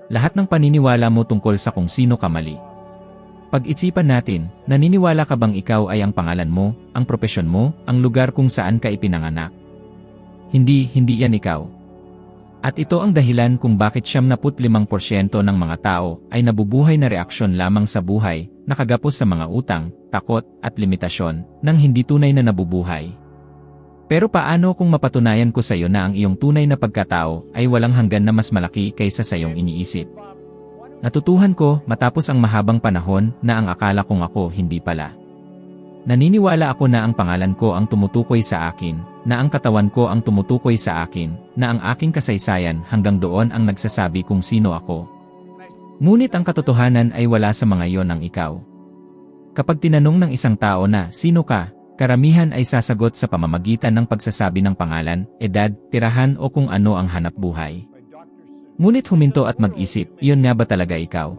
Lahat ng paniniwala mo tungkol sa kung sino ka mali. Pag-isipan natin, naniniwala ka bang ikaw ay ang pangalan mo, ang propesyon mo, ang lugar kung saan ka ipinanganak? Hindi yan ikaw. At ito ang dahilan kung bakit 75% ng mga tao ay nabubuhay na reaksyon lamang sa buhay, nakagapos sa mga utang, takot, at limitasyon, nang hindi tunay na nabubuhay. Pero paano kung mapatunayan ko sa iyo na ang iyong tunay na pagkatao ay walang hanggan na mas malaki kaysa sa iyong iniisip? Natutuhan ko matapos ang mahabang panahon na ang akala kong ako hindi pala. Naniniwala ako na ang pangalan ko ang tumutukoy sa akin, na ang katawan ko ang tumutukoy sa akin, na ang aking kasaysayan hanggang doon ang nagsasabi kung sino ako. Ngunit ang katotohanan ay wala sa mga iyon ang ikaw. Kapag tinanong ng isang tao na, sino ka? Karamihan ay sasagot sa pamamagitan ng pagsasabi ng pangalan, edad, tirahan o kung ano ang hanap buhay. Ngunit huminto at mag-isip, iyon nga ba talaga ikaw?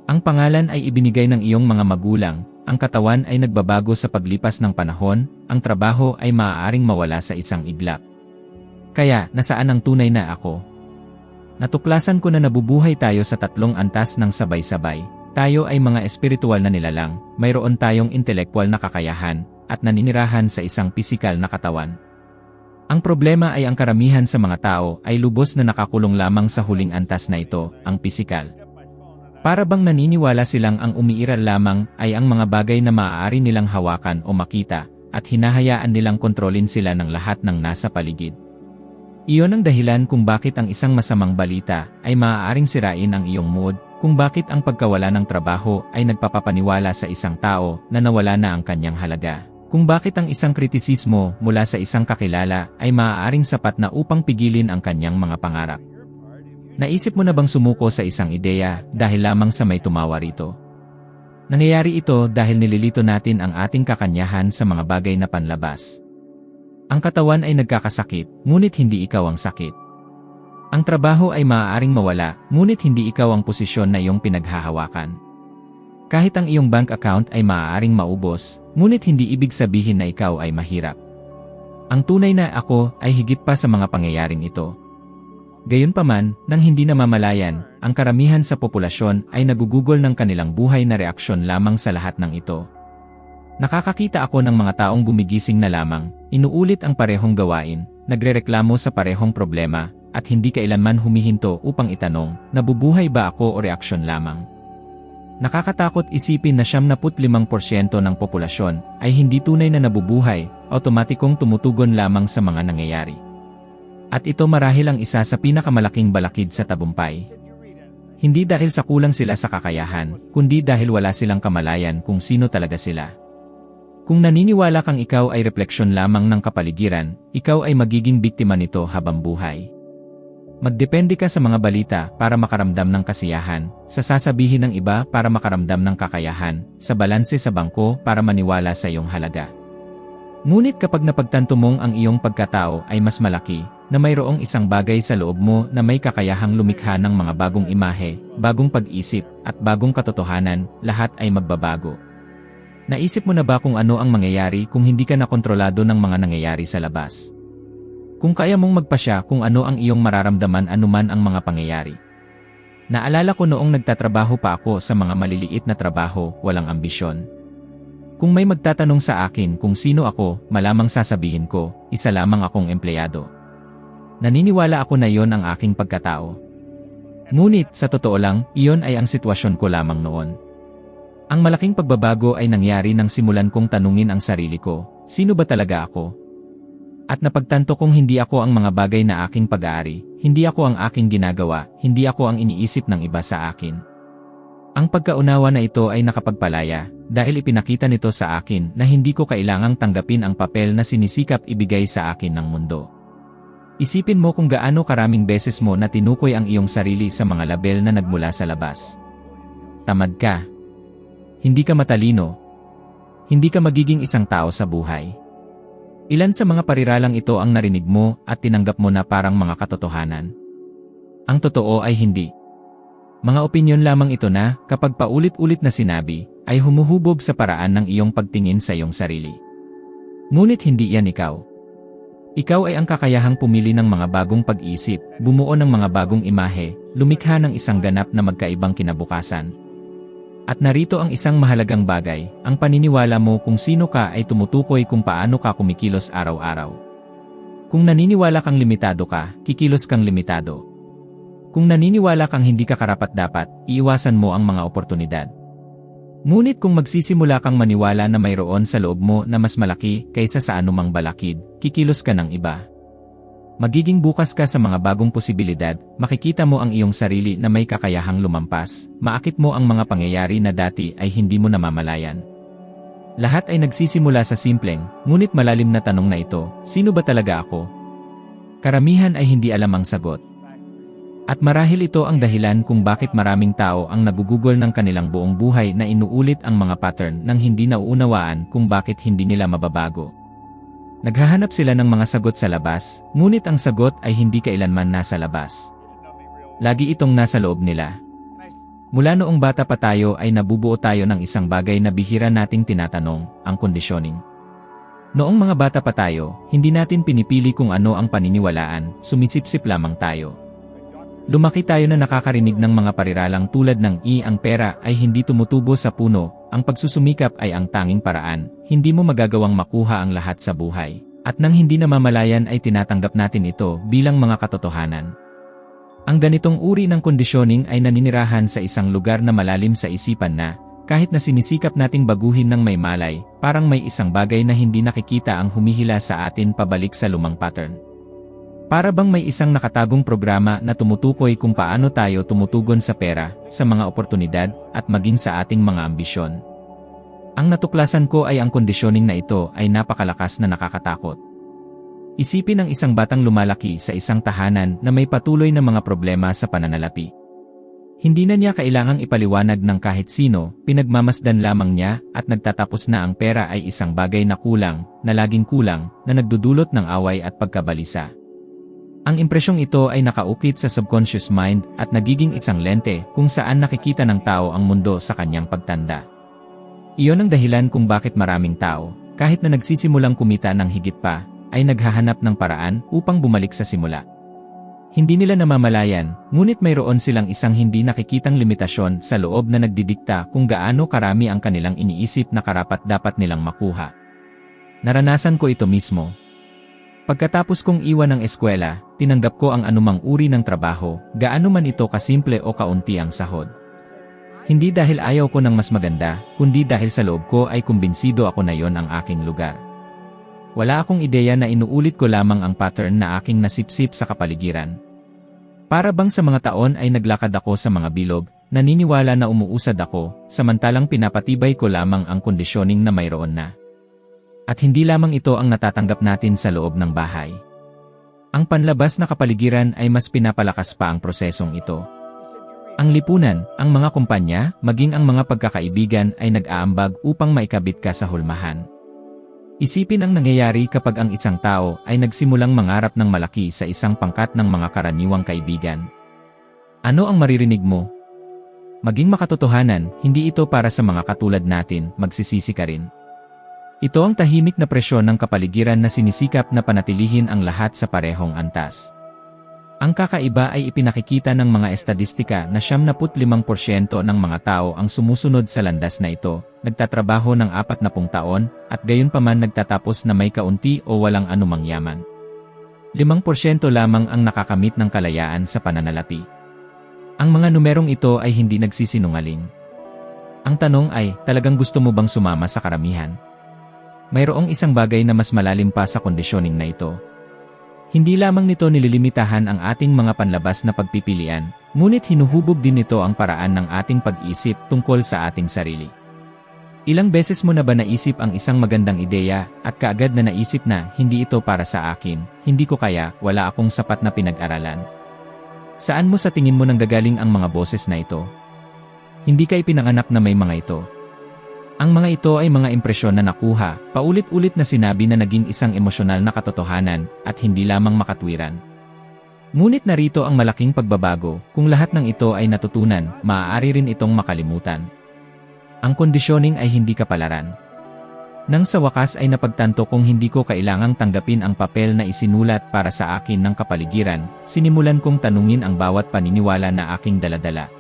Ang pangalan ay ibinigay ng iyong mga magulang, ang katawan ay nagbabago sa paglipas ng panahon, ang trabaho ay maaaring mawala sa isang iglap. Kaya, nasaan ang tunay na ako? Natuklasan ko na nabubuhay tayo sa tatlong antas ng sabay-sabay. Tayo ay mga espiritual na nilalang, mayroon tayong intelektual na kakayahan, at naninirahan sa isang pisikal na katawan. Ang problema ay ang karamihan sa mga tao ay lubos na nakakulong lamang sa huling antas na ito, ang pisikal. Para bang naniniwala silang ang umiiral lamang ay ang mga bagay na maaari nilang hawakan o makita, at hinahayaan nilang kontrolin sila ng lahat ng nasa paligid. Iyon ang dahilan kung bakit ang isang masamang balita ay maaaring sirain ang iyong mood, kung bakit ang pagkawala ng trabaho ay nagpapapaniwala sa isang tao na nawala na ang kanyang halaga. Kung bakit ang isang kritisismo mula sa isang kakilala ay maaaring sapat na upang pigilin ang kanyang mga pangarap. Naisip mo na bang sumuko sa isang ideya dahil lamang sa may tumawa rito? Nangyayari ito dahil nililito natin ang ating kakanyahan sa mga bagay na panlabas. Ang katawan ay nagkakasakit, ngunit hindi ikaw ang sakit. Ang trabaho ay maaaring mawala, ngunit hindi ikaw ang posisyon na iyong pinaghahawakan. Kahit ang iyong bank account ay maaaring maubos, ngunit hindi ibig sabihin na ikaw ay mahirap. Ang tunay na ako ay higit pa sa mga pangyayaring ito. Gayunpaman, nang hindi namamalayan, ang karamihan sa populasyon ay nagugugol ng kanilang buhay na reaksyon lamang sa lahat ng ito. Nakakakita ako ng mga taong gumigising na lamang, inuulit ang parehong gawain, nagrereklamo sa parehong problema, at hindi kailanman humihinto upang itanong, nabubuhay ba ako o reaksyon lamang? Nakakatakot isipin na 75% ng populasyon ay hindi tunay na nabubuhay, automatikong tumutugon lamang sa mga nangyayari. At ito marahil ang isa sa pinakamalaking balakid sa tabumpay. Hindi dahil sa kulang sila sa kakayahan, kundi dahil wala silang kamalayan kung sino talaga sila. Kung naniniwala kang ikaw ay refleksyon lamang ng kapaligiran, ikaw ay magiging biktima nito habang buhay. Magdepende ka sa mga balita para makaramdam ng kasiyahan, sa sasabihin ng iba para makaramdam ng kakayahan, sa balanse sa bangko para maniwala sa iyong halaga. Ngunit kapag napagtanto mong ang iyong pagkatao ay mas malaki, na mayroong isang bagay sa loob mo na may kakayahang lumikha ng mga bagong imahe, bagong pag-isip, at bagong katotohanan, lahat ay magbabago. Naisip mo na ba kung ano ang mangyayari kung hindi ka nakontrolado ng mga nangyayari sa labas? Kung kaya mong magpasya kung ano ang iyong mararamdaman anuman ang mga pangyayari. Naalala ko noong nagtatrabaho pa ako sa mga maliliit na trabaho, walang ambisyon. Kung may magtatanong sa akin kung sino ako, malamang sasabihin ko, isa lamang akong empleyado. Naniniwala ako na iyon ang aking pagkatao. Ngunit, sa totoo lang, iyon ay ang sitwasyon ko lamang noon. Ang malaking pagbabago ay nangyari nang simulan kong tanungin ang sarili ko, sino ba talaga ako? At napagtanto kong hindi ako ang mga bagay na aking pag-aari, hindi ako ang aking ginagawa, hindi ako ang iniisip ng iba sa akin. Ang pagkaunawa na ito ay nakapagpalaya, dahil ipinakita nito sa akin na hindi ko kailangang tanggapin ang papel na sinisikap ibigay sa akin ng mundo. Isipin mo kung gaano karaming beses mo na tinukoy ang iyong sarili sa mga label na nagmula sa labas. Tamad ka. Hindi ka matalino. Hindi ka magiging isang tao sa buhay. Ilan sa mga pariralang ito ang narinig mo at tinanggap mo na parang mga katotohanan? Ang totoo ay hindi. Mga opinyon lamang ito na, kapag paulit-ulit na sinabi, ay humuhubog sa paraan ng iyong pagtingin sa iyong sarili. Ngunit hindi yan ikaw. Ikaw ay ang kakayahang pumili ng mga bagong pag-iisip, bumuo ng mga bagong imahe, lumikha ng isang ganap na magkaibang kinabukasan. At narito ang isang mahalagang bagay, ang paniniwala mo kung sino ka ay tumutukoy kung paano ka kumikilos araw-araw. Kung naniniwala kang limitado ka, kikilos kang limitado. Kung naniniwala kang hindi ka karapat-dapat, iiwasan mo ang mga oportunidad. Ngunit kung magsisimula kang maniwala na mayroon sa loob mo na mas malaki kaysa sa anumang balakid, kikilos ka ng iba. Magiging bukas ka sa mga bagong posibilidad, makikita mo ang iyong sarili na may kakayahang lumampas, maakit mo ang mga pangyayari na dati ay hindi mo namamalayan. Lahat ay nagsisimula sa simpleng, ngunit malalim na tanong na ito, sino ba talaga ako? Karamihan ay hindi alam ang sagot. At marahil ito ang dahilan kung bakit maraming tao ang nagugugol ng kanilang buong buhay na inuulit ang mga pattern nang hindi nauunawaan kung bakit hindi nila mababago. Naghahanap sila ng mga sagot sa labas, ngunit ang sagot ay hindi kailanman nasa labas. Lagi itong nasa loob nila. Mula noong bata pa tayo ay nabubuo tayo ng isang bagay na bihira nating tinatanong, ang conditioning. Noong mga bata pa tayo, hindi natin pinipili kung ano ang paniniwalaan, sumisipsip lamang tayo. Lumaki tayo na nakakarinig ng mga pariralang tulad ng ang pera ay hindi tumutubo sa puno, ang pagsusumikap ay ang tanging paraan, hindi mo magagawang makuha ang lahat sa buhay. At nang hindi namamalayan ay tinatanggap natin ito bilang mga katotohanan. Ang ganitong uri ng conditioning ay naninirahan sa isang lugar na malalim sa isipan na, kahit na sinisikap nating baguhin ng may malay, parang may isang bagay na hindi nakikita ang humihila sa atin pabalik sa lumang pattern. Para bang may isang nakatagong programa na tumutukoy kung paano tayo tumutugon sa pera, sa mga oportunidad, at maging sa ating mga ambisyon. Ang natuklasan ko ay ang conditioning na ito ay napakalakas na nakakatakot. Isipin ang isang batang lumalaki sa isang tahanan na may patuloy na mga problema sa pananalapi. Hindi na niya kailangang ipaliwanag ng kahit sino, pinagmamasdan lamang niya at nagtatapos na ang pera ay isang bagay na kulang, na laging kulang, na nagdudulot ng away at pagkabalisa. Ang impresyong ito ay nakaukit sa subconscious mind at nagiging isang lente kung saan nakikita ng tao ang mundo sa kanyang pagtanda. Iyon ang dahilan kung bakit maraming tao, kahit na nagsisimulang kumita ng higit pa, ay naghahanap ng paraan upang bumalik sa simula. Hindi nila namamalayan, ngunit mayroon silang isang hindi nakikitang limitasyon sa loob na nagdidikta kung gaano karami ang kanilang iniisip na karapat-dapat nilang makuha. Naranasan ko ito mismo. Pagkatapos kong iwan ng eskwela, tinanggap ko ang anumang uri ng trabaho, gaano man ito kasimple o kaunti ang sahod. Hindi dahil ayaw ko ng mas maganda, kundi dahil sa loob ko ay kumbinsido ako na yon ang aking lugar. Wala akong ideya na inuulit ko lamang ang pattern na aking nasipsip sa kapaligiran. Para bang sa mga taon ay naglakad ako sa mga bilog, naniniwala na umuusad ako, samantalang pinapatibay ko lamang ang conditioning na mayroon na. At hindi lamang ito ang natatanggap natin sa loob ng bahay. Ang panlabas na kapaligiran ay mas pinapalakas pa ang prosesong ito. Ang lipunan, ang mga kumpanya, maging ang mga pagkakaibigan ay nag-aambag upang maikabit ka sa hulmahan. Isipin ang nangyayari kapag ang isang tao ay nagsimulang mangarap ng malaki sa isang pangkat ng mga karaniwang kaibigan. Ano ang maririnig mo? Maging makatotohanan, hindi ito para sa mga katulad natin, magsisisi ka rin. Ito ang tahimik na presyon ng kapaligiran na sinisikap na panatilihin ang lahat sa parehong antas. Ang kakaiba ay ipinakikita ng mga estadistika na 75% ng mga tao ang sumusunod sa landas na ito, nagtatrabaho ng 40 taon, at gayunpaman nagtatapos na may kaunti o walang anumang yaman. 5% lamang ang nakakamit ng kalayaan sa pananalapi. Ang mga numerong ito ay hindi nagsisinungaling. Ang tanong ay, talagang gusto mo bang sumama sa karamihan? Mayroong isang bagay na mas malalim pa sa conditioning na ito. Hindi lamang nito nililimitahan ang ating mga panlabas na pagpipilian, ngunit hinuhubog din nito ang paraan ng ating pag-isip tungkol sa ating sarili. Ilang beses mo na ba naisip ang isang magandang ideya at kaagad na naisip na hindi ito para sa akin, hindi ko kaya, wala akong sapat na pinag-aralan? Saan mo sa tingin mo nanggagaling ang mga boses na ito? Hindi ka ipinanganak na may mga ito. Ang mga ito ay mga impresyon na nakuha, paulit-ulit na sinabi na naging isang emosyonal na katotohanan, at hindi lamang makatwiran. Ngunit narito ang malaking pagbabago, kung lahat ng ito ay natutunan, maaari rin itong makalimutan. Ang conditioning ay hindi kapalaran. Nang sa wakas ay napagtanto kong hindi ko kailangang tanggapin ang papel na isinulat para sa akin ng kapaligiran, sinimulan kong tanungin ang bawat paniniwala na aking daladala.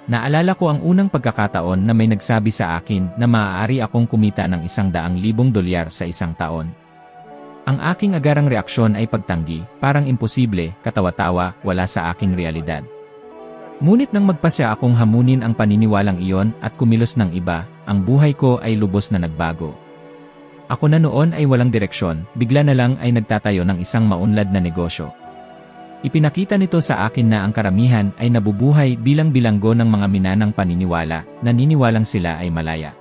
Naalala ko ang unang pagkakataon na may nagsabi sa akin na maaari akong kumita ng $100,000 sa isang taon. Ang aking agarang reaksyon ay pagtanggi, parang imposible, katawa-tawa, wala sa aking realidad. Ngunit nang magpasya akong hamunin ang paniniwalang iyon at kumilos ng iba, ang buhay ko ay lubos na nagbago. Ako na noon ay walang direksyon, bigla na lang ay nagtatayo ng isang maunlad na negosyo. Ipinakita nito sa akin na ang karamihan ay nabubuhay bilang bilanggo ng mga minanang paniniwala, naniniwalang sila ay malaya.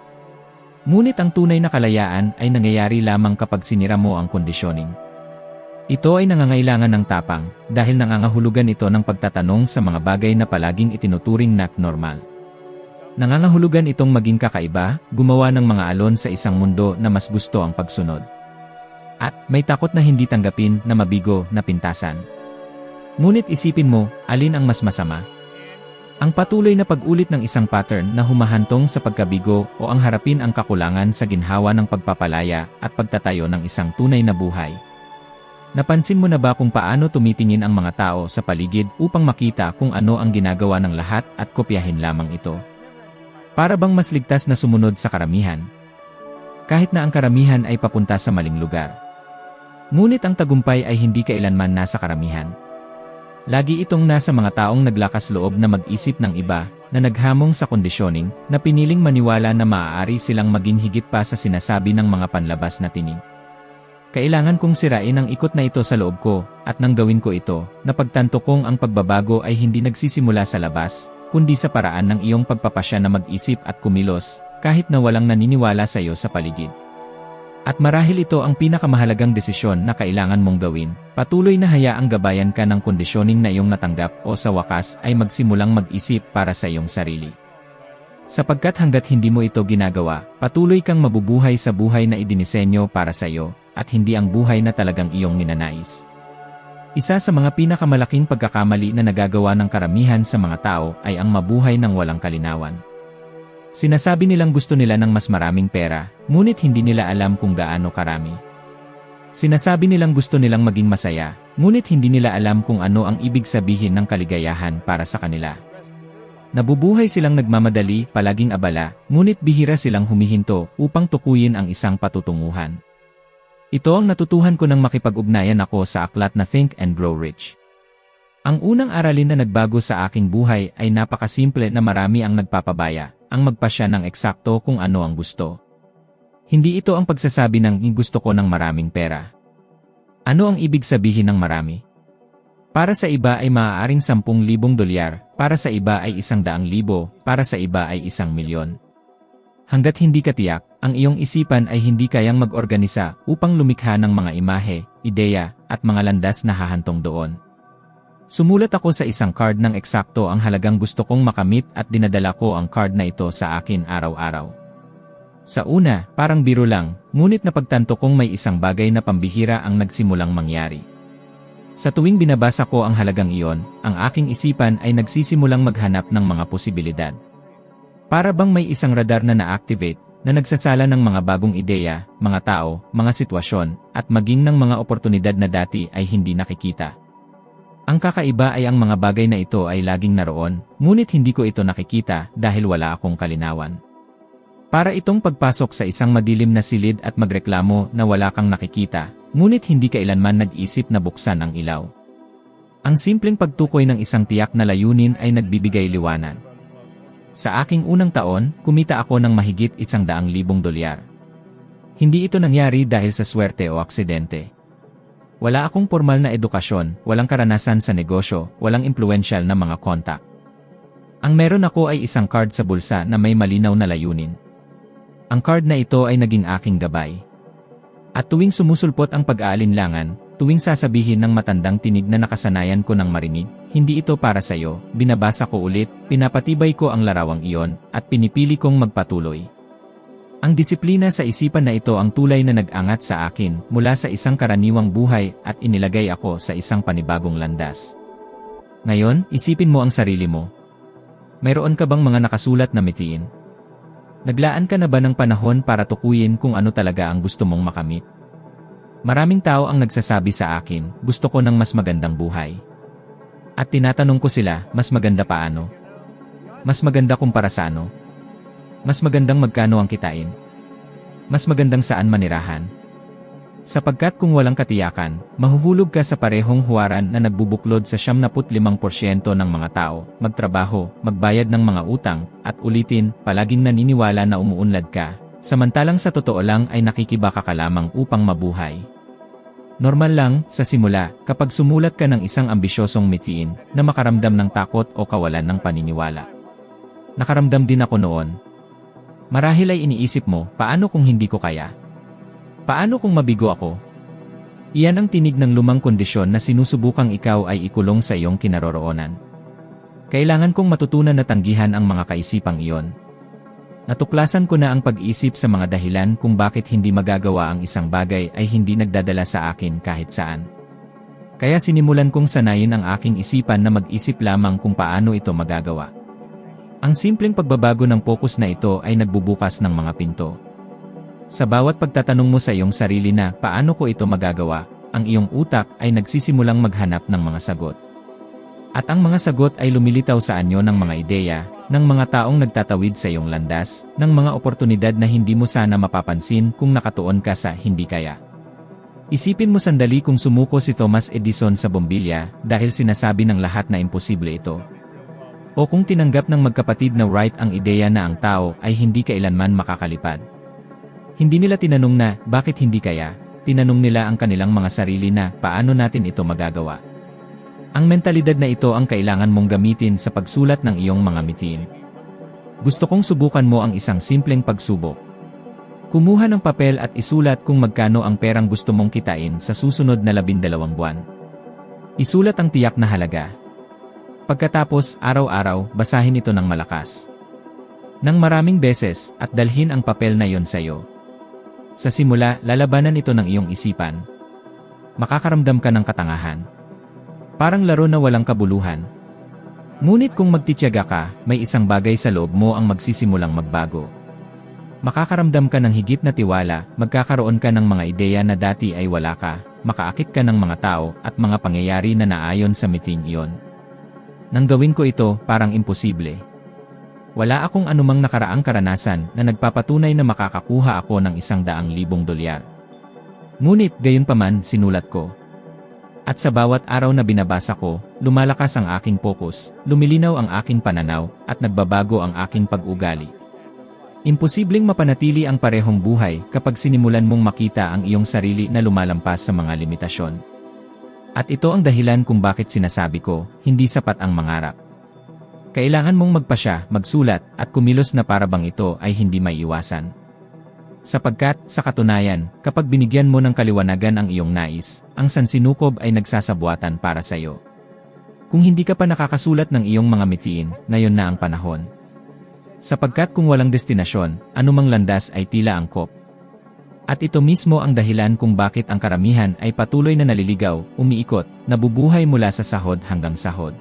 Ngunit ang tunay na kalayaan ay nangyayari lamang kapag sinira mo ang conditioning. Ito ay nangangailangan ng tapang, dahil nangangahulugan ito ng pagtatanong sa mga bagay na palaging itinuturing na normal. Nangangahulugan itong maging kakaiba, gumawa ng mga alon sa isang mundo na mas gusto ang pagsunod. At may takot na hindi tanggapin na mabigo na pintasan. Ngunit isipin mo, alin ang mas masama? Ang patuloy na pag-ulit ng isang pattern na humahantong sa pagkabigo o ang harapin ang kakulangan sa ginhawa ng pagpapalaya at pagtatayo ng isang tunay na buhay. Napansin mo na ba kung paano tumitingin ang mga tao sa paligid upang makita kung ano ang ginagawa ng lahat at kopyahin lamang ito? Para bang mas ligtas na sumunod sa karamihan? Kahit na ang karamihan ay papunta sa maling lugar. Ngunit ang tagumpay ay hindi kailanman nasa karamihan. Lagi itong nasa mga taong naglakas loob na mag-isip ng iba, na naghamong sa conditioning, na piniling maniwala na maaari silang maging higit pa sa sinasabi ng mga panlabas na tinig. Kailangan kong sirain ang ikot na ito sa loob ko, at nang gawin ko ito, napagtanto kong ang pagbabago ay hindi nagsisimula sa labas, kundi sa paraan ng iyong pagpapasya na mag-isip at kumilos, kahit na walang naniniwala sa iyo sa paligid. At marahil ito ang pinakamahalagang desisyon na kailangan mong gawin, patuloy na hayaang gabayan ka ng conditioning na iyong natanggap o sa wakas ay magsimulang mag-isip para sa iyong sarili. Sapagkat hanggat hindi mo ito ginagawa, patuloy kang mabubuhay sa buhay na idinisenyo para sa iyo, at hindi ang buhay na talagang iyong ninanais. Isa sa mga pinakamalaking pagkakamali na nagagawa ng karamihan sa mga tao ay ang mabuhay ng walang kalinawan. Sinasabi nilang gusto nila ng mas maraming pera, ngunit hindi nila alam kung gaano karami. Sinasabi nilang gusto nilang maging masaya, ngunit hindi nila alam kung ano ang ibig sabihin ng kaligayahan para sa kanila. Nabubuhay silang nagmamadali, palaging abala, ngunit bihira silang humihinto upang tukuyin ang isang patutunguhan. Ito ang natutuhan ko nang makipag-ugnayan ako sa aklat na Think and Grow Rich. Ang unang aralin na nagbago sa aking buhay ay napakasimple na marami ang nagpapabaya, ang magpasya ng eksakto kung ano ang gusto. Hindi ito ang pagsasabi ng gusto ko ng maraming pera. Ano ang ibig sabihin ng marami? Para sa iba ay maaaring $10,000, para sa iba ay $100,000, para sa iba ay $1,000,000. Hanggat hindi ka tiyak, ang iyong isipan ay hindi kayang mag-organisa upang lumikha ng mga imahe, ideya, at mga landas na hahantong doon. Sumulat ako sa isang card ng eksakto ang halagang gusto kong makamit at dinadala ko ang card na ito sa akin araw-araw. Sa una, parang biro lang, ngunit napagtanto kong may isang bagay na pambihira ang nagsimulang mangyari. Sa tuwing binabasa ko ang halagang iyon, ang aking isipan ay nagsisimulang maghanap ng mga posibilidad. Para bang may isang radar na na-activate, na nagsasala ng mga bagong ideya, mga tao, mga sitwasyon, at maging ng mga oportunidad na dati ay hindi nakikita. Ang kakaiba ay ang mga bagay na ito ay laging naroon, ngunit hindi ko ito nakikita dahil wala akong kalinawan. Para itong pagpasok sa isang madilim na silid at magreklamo na wala kang nakikita, ngunit hindi kailanman nag-isip na buksan ang ilaw. Ang simpleng pagtukoy ng isang tiyak na layunin ay nagbibigay liwanag. Sa aking unang taon, kumita ako ng mahigit $100,000. Hindi ito nangyari dahil sa swerte o aksidente. Wala akong formal na edukasyon, walang karanasan sa negosyo, walang impluensyal na mga kontak. Ang meron ako ay isang card sa bulsa na may malinaw na layunin. Ang card na ito ay naging aking gabay. At tuwing sumusulpot ang pag-aalinlangan, tuwing sasabihin ng matandang tinig na nakasanayan ko ng marinig, hindi ito para sa iyo, binabasa ko ulit, pinapatibay ko ang larawang iyon, at pinipili kong magpatuloy. Ang disiplina sa isipan na ito ang tulay na nag-angat sa akin mula sa isang karaniwang buhay at inilagay ako sa isang panibagong landas. Ngayon, isipin mo ang sarili mo. Mayroon ka bang mga nakasulat na mitiin? Naglaan ka na ba ng panahon para tukuyin kung ano talaga ang gusto mong makamit? Maraming tao ang nagsasabi sa akin, gusto ko ng mas magandang buhay. At tinatanong ko sila, mas maganda paano? Mas maganda kumpara sa ano? Mas magandang magkano ang kitain? Mas magandang saan manirahan? Sapagkat kung walang katiyakan, mahuhulog ka sa parehong huwaran na nagbubuklod sa 75% ng mga tao, magtrabaho, magbayad ng mga utang, at ulitin, palaging naniniwala na umuunlad ka, samantalang sa totoo lang ay nakikibaka ka lamang upang mabuhay. Normal lang, sa simula, kapag sumulat ka ng isang ambisyosong mithiin, na makaramdam ng takot o kawalan ng paniniwala. Nakaramdam din ako noon. Marahil ay iniisip mo, paano kung hindi ko kaya? Paano kung mabigo ako? Iyan ang tinig ng lumang kondisyon na sinusubukang ikaw ay ikulong sa iyong kinaroroonan. Kailangan kong matutunan na tanggihan ang mga kaisipang iyon. Natuklasan ko na ang pag-isip sa mga dahilan kung bakit hindi magagawa ang isang bagay ay hindi nagdadala sa akin kahit saan. Kaya sinimulan kong sanayin ang aking isipan na mag-isip lamang kung paano ito magagawa. Ang simpleng pagbabago ng focus na ito ay nagbubukas ng mga pinto. Sa bawat pagtatanong mo sa iyong sarili na paano ko ito magagawa, ang iyong utak ay nagsisimulang maghanap ng mga sagot. At ang mga sagot ay lumilitaw sa anyo ng mga ideya, ng mga taong nagtatawid sa iyong landas, ng mga oportunidad na hindi mo sana mapapansin kung nakatuon ka sa hindi kaya. Isipin mo sandali kung sumuko si Thomas Edison sa bombilya dahil sinasabi ng lahat na imposible ito. O kung tinanggap ng magkapatid na Wright ang ideya na ang tao ay hindi kailanman makakalipad. Hindi nila tinanong na, bakit hindi kaya? Tinanong nila ang kanilang mga sarili na, paano natin ito magagawa? Ang mentalidad na ito ang kailangan mong gamitin sa pagsulat ng iyong mga mithiin. Gusto kong subukan mo ang isang simpleng pagsubok. Kumuha ng papel at isulat kung magkano ang perang gusto mong kitain sa susunod na 12 buwan. Isulat ang tiyak na halaga. Pagkatapos, araw-araw, basahin ito ng malakas. Nang maraming beses, at dalhin ang papel na yon sa iyo. Sa simula, lalabanan ito ng iyong isipan. Makakaramdam ka ng katangahan. Parang laro na walang kabuluhan. Ngunit kung magtitiyaga ka, may isang bagay sa loob mo ang magsisimulang magbago. Makakaramdam ka ng higit na tiwala, magkakaroon ka ng mga ideya na dati ay wala ka, makaakit ka ng mga tao at mga pangyayari na naayon sa mithiin iyon. Nang gawin ko ito, parang imposible. Wala akong anumang nakaraang karanasan na nagpapatunay na makakakuha ako ng $100,000. Ngunit gayunpaman sinulat ko. At sa bawat araw na binabasa ko, lumalakas ang aking focus, lumilinaw ang aking pananaw, at nagbabago ang aking pag-ugali. Imposibleng mapanatili ang parehong buhay kapag sinimulan mong makita ang iyong sarili na lumalampas sa mga limitasyon. At ito ang dahilan kung bakit sinasabi ko, hindi sapat ang mangarap. Kailangan mong magpasya, magsulat, at kumilos na para bang ito ay hindi maiiwasan. Sapagkat, sa katunayan, kapag binigyan mo ng kaliwanagan ang iyong nais, ang sansinukob ay nagsasabuatan para sa iyo. Kung hindi ka pa nakakasulat ng iyong mga mithiin, ngayon na ang panahon. Sapagkat kung walang destinasyon, anumang landas ay tila angkop. At ito mismo ang dahilan kung bakit ang karamihan ay patuloy na naliligaw, umiikot, nabubuhay mula sa sahod hanggang sahod.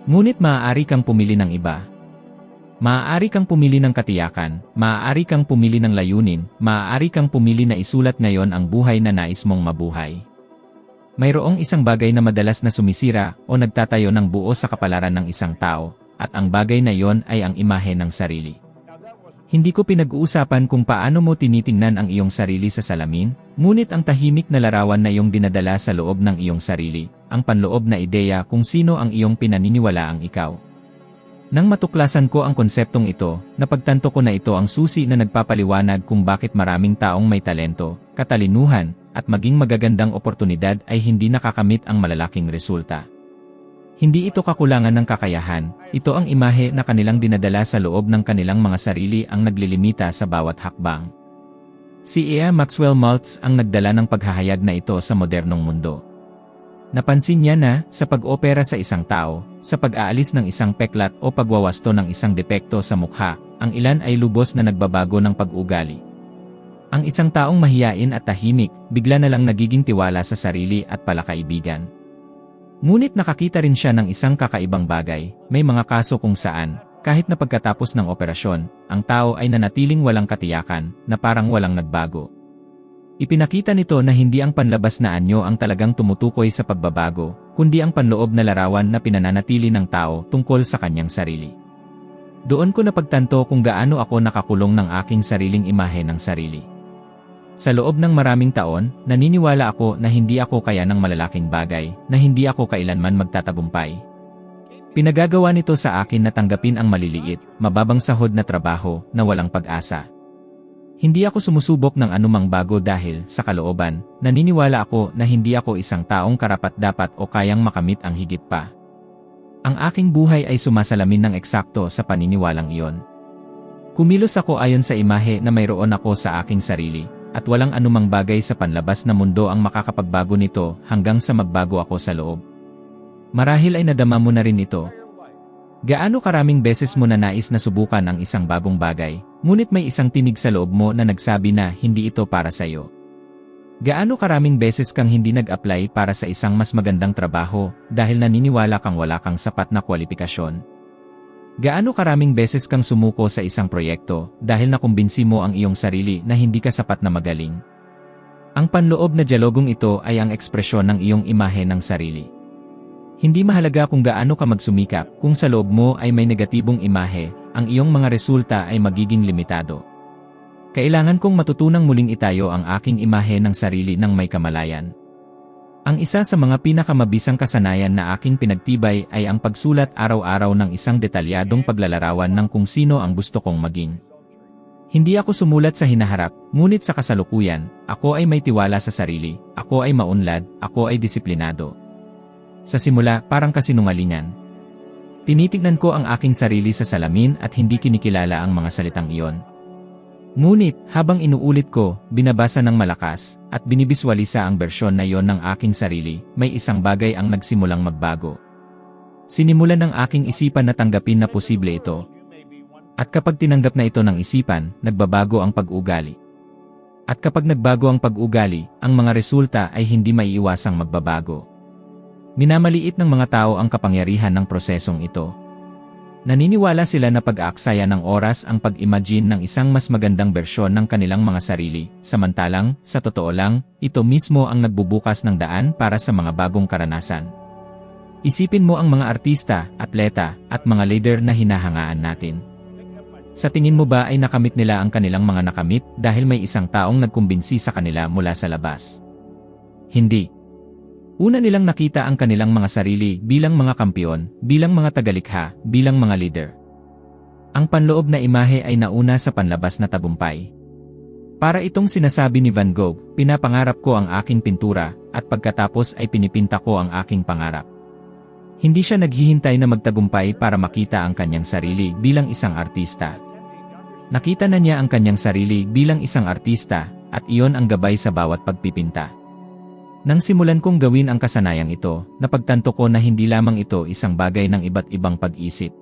Ngunit maaari kang pumili ng iba. Maaari kang pumili ng katiyakan, maaari kang pumili ng layunin, maaari kang pumili na isulat ngayon ang buhay na nais mong mabuhay. Mayroong isang bagay na madalas na sumisira o nagtatayo ng buo sa kapalaran ng isang tao, at ang bagay na iyon ay ang imahe ng sarili. Hindi ko pinag-uusapan kung paano mo tinitingnan ang iyong sarili sa salamin, ngunit ang tahimik na larawan na iyong dinadala sa loob ng iyong sarili, ang panloob na ideya kung sino ang iyong pinaniniwalaang ikaw. Nang matuklasan ko ang konseptong ito, napagtanto ko na ito ang susi na nagpapaliwanag kung bakit maraming taong may talento, katalinuhan, at maging magagandang oportunidad ay hindi nakakamit ang malalaking resulta. Hindi ito kakulangan ng kakayahan, ito ang imahe na kanilang dinadala sa loob ng kanilang mga sarili ang naglilimita sa bawat hakbang. Si E.A. Maxwell Maltz ang nagdala ng paghahayag na ito sa modernong mundo. Napansin niya na, sa pag-opera sa isang tao, sa pag-aalis ng isang peklat o pagwawasto ng isang depekto sa mukha, ang ilan ay lubos na nagbabago ng pag-ugali. Ang isang taong mahiyain at tahimik, bigla na lang nagiging tiwala sa sarili at palakaibigan. Ngunit nakakita rin siya ng isang kakaibang bagay, may mga kaso kung saan, kahit na pagkatapos ng operasyon, ang tao ay nanatiling walang katiyakan, na parang walang nagbago. Ipinakita nito na hindi ang panlabas na anyo ang talagang tumutukoy sa pagbabago, kundi ang panloob na larawan na pinananatili ng tao tungkol sa kanyang sarili. Doon ko napagtanto kung gaano ako nakakulong ng aking sariling imahe ng sarili. Sa loob ng maraming taon, naniniwala ako na hindi ako kaya ng malalaking bagay, na hindi ako kailanman magtatagumpay. Pinagagawa nito sa akin na tanggapin ang maliliit, mababang sahod na trabaho, na walang pag-asa. Hindi ako sumusubok ng anumang bago dahil, sa kalooban, naniniwala ako na hindi ako isang taong karapat-dapat o kayang makamit ang higit pa. Ang aking buhay ay sumasalamin ng eksakto sa paniniwalang iyon. Kumilos ako ayon sa imahe na mayroon ako sa aking sarili, at walang anumang bagay sa panlabas na mundo ang makakapagbago nito hanggang sa magbago ako sa loob. Marahil ay nadama mo na rin ito. Gaano karaming beses mo na nais na subukan ang isang bagong bagay, ngunit may isang tinig sa loob mo na nagsabi na hindi ito para sa iyo? Gaano karaming beses kang hindi nag-apply para sa isang mas magandang trabaho dahil naniniwala kang wala kang sapat na kwalifikasyon? Gaano karaming beses kang sumuko sa isang proyekto dahil nakumbinsi mo ang iyong sarili na hindi ka sapat na magaling? Ang panloob na diyalogong ito ay ang ekspresyon ng iyong imahe ng sarili. Hindi mahalaga kung gaano ka magsumikap, kung sa loob mo ay may negatibong imahe, ang iyong mga resulta ay magiging limitado. Kailangan kong matutunang muling itayo ang aking imahe ng sarili ng may kamalayan. Ang isa sa mga pinakamabisang kasanayan na aking pinagtibay ay ang pagsulat araw-araw ng isang detalyadong paglalarawan ng kung sino ang gusto kong maging. Hindi ako sumulat sa hinaharap, ngunit sa kasalukuyan, ako ay may tiwala sa sarili, ako ay maunlad, ako ay disiplinado. Sa simula, parang kasinungalingan. Tinitignan ko ang aking sarili sa salamin at hindi kinikilala ang mga salitang iyon. Ngunit, habang inuulit ko, binabasa ng malakas, at binibiswalisa ang bersyon na iyon ng aking sarili, may isang bagay ang nagsimulang magbago. Sinimulan ng aking isipan na tanggapin na posible ito. At kapag tinanggap na ito ng isipan, nagbabago ang pag-ugali. At kapag nagbago ang pag-ugali, ang mga resulta ay hindi maiiwasang magbabago. Minamaliit ng mga tao ang kapangyarihan ng prosesong ito. Naniniwala sila na pag-aaksaya ng oras ang pag-imagine ng isang mas magandang bersyon ng kanilang mga sarili, samantalang, sa totoo lang, ito mismo ang nagbubukas ng daan para sa mga bagong karanasan. Isipin mo ang mga artista, atleta, at mga leader na hinahangaan natin. Sa tingin mo ba ay nakamit nila ang kanilang mga nakamit dahil may isang taong nagkumbinsi sa kanila mula sa labas? Hindi. Una nilang nakita ang kanilang mga sarili bilang mga kampiyon, bilang mga tagalikha, bilang mga leader. Ang panloob na imahe ay nauna sa panlabas na tagumpay. Para itong sinasabi ni Van Gogh, pinapangarap ko ang aking pintura, at pagkatapos ay pinipinta ko ang aking pangarap. Hindi siya naghihintay na magtagumpay para makita ang kanyang sarili bilang isang artista. Nakita na niya ang kanyang sarili bilang isang artista, at iyon ang gabay sa bawat pagpipinta. Nang simulan kong gawin ang kasanayang ito, napagtanto ko na hindi lamang ito isang bagay ng iba't ibang pag-isip.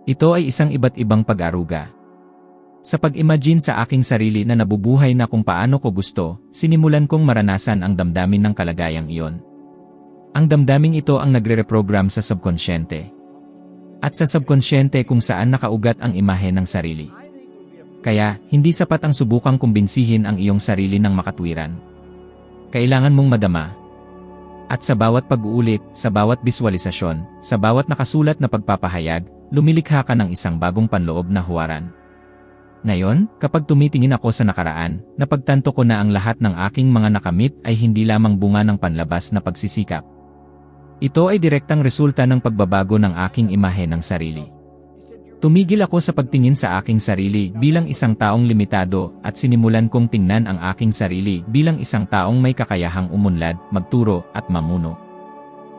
Ito ay isang iba't ibang pag-aruga. Sa pag-imagine sa aking sarili na nabubuhay na kung paano ko gusto, sinimulan kong maranasan ang damdamin ng kalagayang iyon. Ang damdaming ito ang nagre-reprogram sa subkonsyente. At sa subkonsyente kung saan nakaugat ang imahe ng sarili. Kaya, hindi sapat ang subukang kumbinsihin ang iyong sarili ng makatwiran. Kailangan mong madama. At sa bawat pag-uulit, sa bawat biswalisasyon, sa bawat nakasulat na pagpapahayag, lumilikha ka ng isang bagong panloob na huwaran. Ngayon, kapag tumitingin ako sa nakaraan, napagtanto ko na ang lahat ng aking mga nakamit ay hindi lamang bunga ng panlabas na pagsisikap. Ito ay direktang resulta ng pagbabago ng aking imahe ng sarili. Tumigil ako sa pagtingin sa aking sarili bilang isang taong limitado at sinimulan kong tingnan ang aking sarili bilang isang taong may kakayahang umunlad, magturo, at mamuno.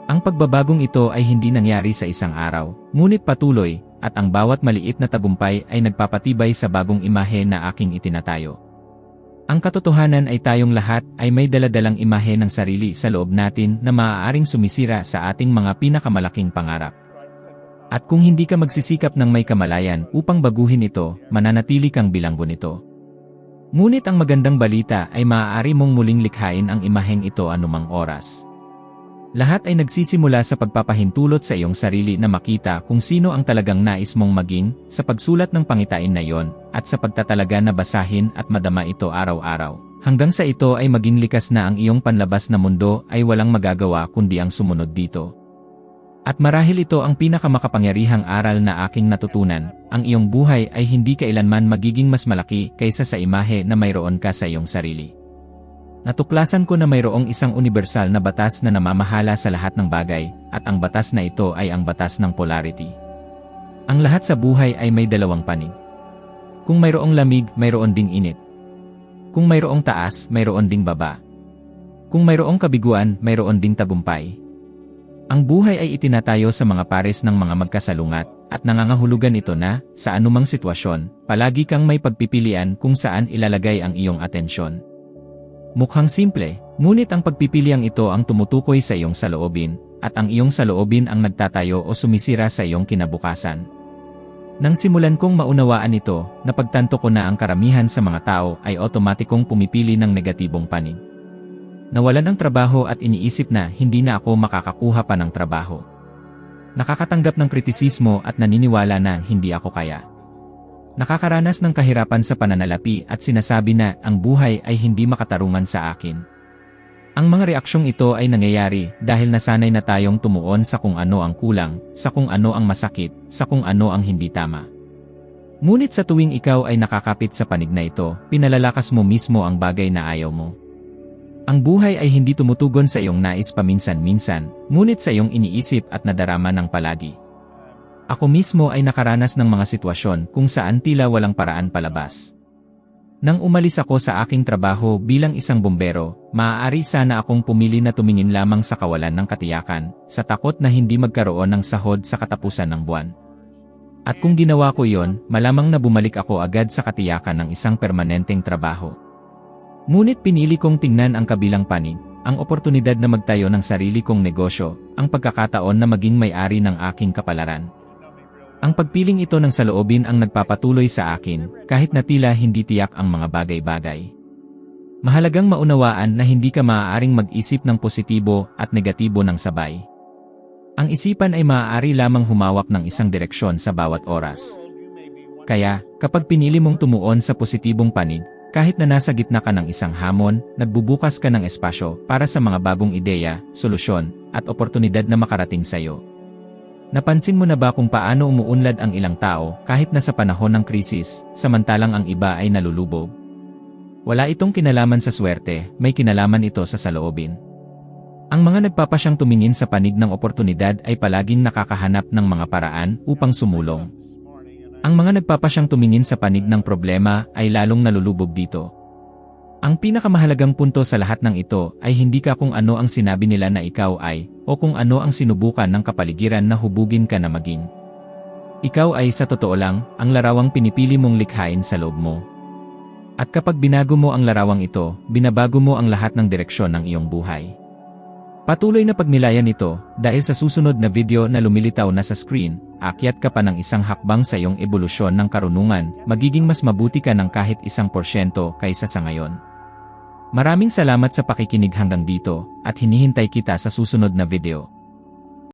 Ang pagbabagong ito ay hindi nangyari sa isang araw, ngunit patuloy, at ang bawat maliit na tagumpay ay nagpapatibay sa bagong imahe na aking itinatayo. Ang katotohanan ay tayong lahat ay may daladalang imahe ng sarili sa loob natin na maaaring sumisira sa ating mga pinakamalaking pangarap. At kung hindi ka magsisikap ng may kamalayan upang baguhin ito, mananatili kang bilanggo nito. Ngunit ang magandang balita ay maaari mong muling likhain ang imaheng ito anumang oras. Lahat ay nagsisimula sa pagpapahintulot sa iyong sarili na makita kung sino ang talagang nais mong maging, sa pagsulat ng pangitain na iyon, at sa pagtatalaga na basahin at madama ito araw-araw. Hanggang sa ito ay maging likas na ang iyong panlabas na mundo ay walang magagawa kundi ang sumunod dito. At marahil ito ang pinakamakapangyarihang aral na aking natutunan, ang iyong buhay ay hindi kailanman magiging mas malaki kaysa sa imahe na mayroon ka sa iyong sarili. Natuklasan ko na mayroong isang universal na batas na namamahala sa lahat ng bagay, at ang batas na ito ay ang batas ng polarity. Ang lahat sa buhay ay may dalawang panig. Kung mayroong lamig, mayroon ding init. Kung mayroong taas, mayroon ding baba. Kung mayroong kabiguan, mayroon ding tagumpay. Ang buhay ay itinatayo sa mga pares ng mga magkasalungat, at nangangahulugan ito na, sa anumang sitwasyon, palagi kang may pagpipilian kung saan ilalagay ang iyong atensyon. Mukhang simple, ngunit ang pagpipiliang ito ang tumutukoy sa iyong saloobin, at ang iyong saloobin ang nagtatayo o sumisira sa iyong kinabukasan. Nang simulan kong maunawaan ito, napagtanto ko na ang karamihan sa mga tao ay otomatikong pumipili ng negatibong panig. Nawalan ang trabaho at iniisip na hindi na ako makakakuha pa ng trabaho. Nakakatanggap ng kritisismo at naniniwala na hindi ako kaya. Nakakaranas ng kahirapan sa pananalapi at sinasabi na ang buhay ay hindi makatarungan sa akin. Ang mga reaksyong ito ay nangyayari dahil nasanay na tayong tumuon sa kung ano ang kulang, sa kung ano ang masakit, sa kung ano ang hindi tama. Ngunit sa tuwing ikaw ay nakakapit sa panig na ito, pinalalakas mo mismo ang bagay na ayaw mo. Ang buhay ay hindi tumutugon sa iyong nais paminsan-minsan, ngunit sa iyong iniisip at nadarama ng palagi. Ako mismo ay nakaranas ng mga sitwasyon kung saan tila walang paraan palabas. Nang umalis ako sa aking trabaho bilang isang bombero, maaari sana akong pumili na tumingin lamang sa kawalan ng katiyakan, sa takot na hindi magkaroon ng sahod sa katapusan ng buwan. At kung ginawa ko iyon, malamang na bumalik ako agad sa katiyakan ng isang permanenteng trabaho. Ngunit pinili kong tingnan ang kabilang panig, ang oportunidad na magtayo ng sarili kong negosyo, ang pagkakataon na maging may-ari ng aking kapalaran. Ang pagpiling ito ng saloobin ang nagpapatuloy sa akin, kahit na tila hindi tiyak ang mga bagay-bagay. Mahalagang maunawaan na hindi ka maaaring mag-isip ng positibo at negatibo ng sabay. Ang isipan ay maaari lamang humawak ng isang direksyon sa bawat oras. Kaya, kapag pinili mong tumuon sa positibong panig, kahit na nasa gitna ka ng isang hamon, nagbubukas ka ng espasyo para sa mga bagong ideya, solusyon, at oportunidad na makarating sa iyo. Napansin mo na ba kung paano umuunlad ang ilang tao kahit na sa panahon ng krisis, samantalang ang iba ay nalulubog? Wala itong kinalaman sa swerte, may kinalaman ito sa saloobin. Ang mga nagpapasyang tumingin sa panig ng oportunidad ay palaging nakakahanap ng mga paraan upang sumulong. Ang mga nagpapasyang tumingin sa panig ng problema ay lalong nalulubog dito. Ang pinakamahalagang punto sa lahat ng ito ay hindi ka kung ano ang sinabi nila na ikaw ay, o kung ano ang sinubukan ng kapaligiran na hubugin ka na maging. Ikaw ay sa totoo lang, ang larawang pinipili mong likhain sa loob mo. At kapag binago mo ang larawang ito, binabago mo ang lahat ng direksyon ng iyong buhay. Patuloy na pagnilayan ito, dahil sa susunod na video na lumilitaw na sa screen, akyat ka pa ng isang hakbang sa iyong ebolusyon ng karunungan, magiging mas mabuti ka ng kahit 1% kaysa sa ngayon. Maraming salamat sa pakikinig hanggang dito, at hinihintay kita sa susunod na video.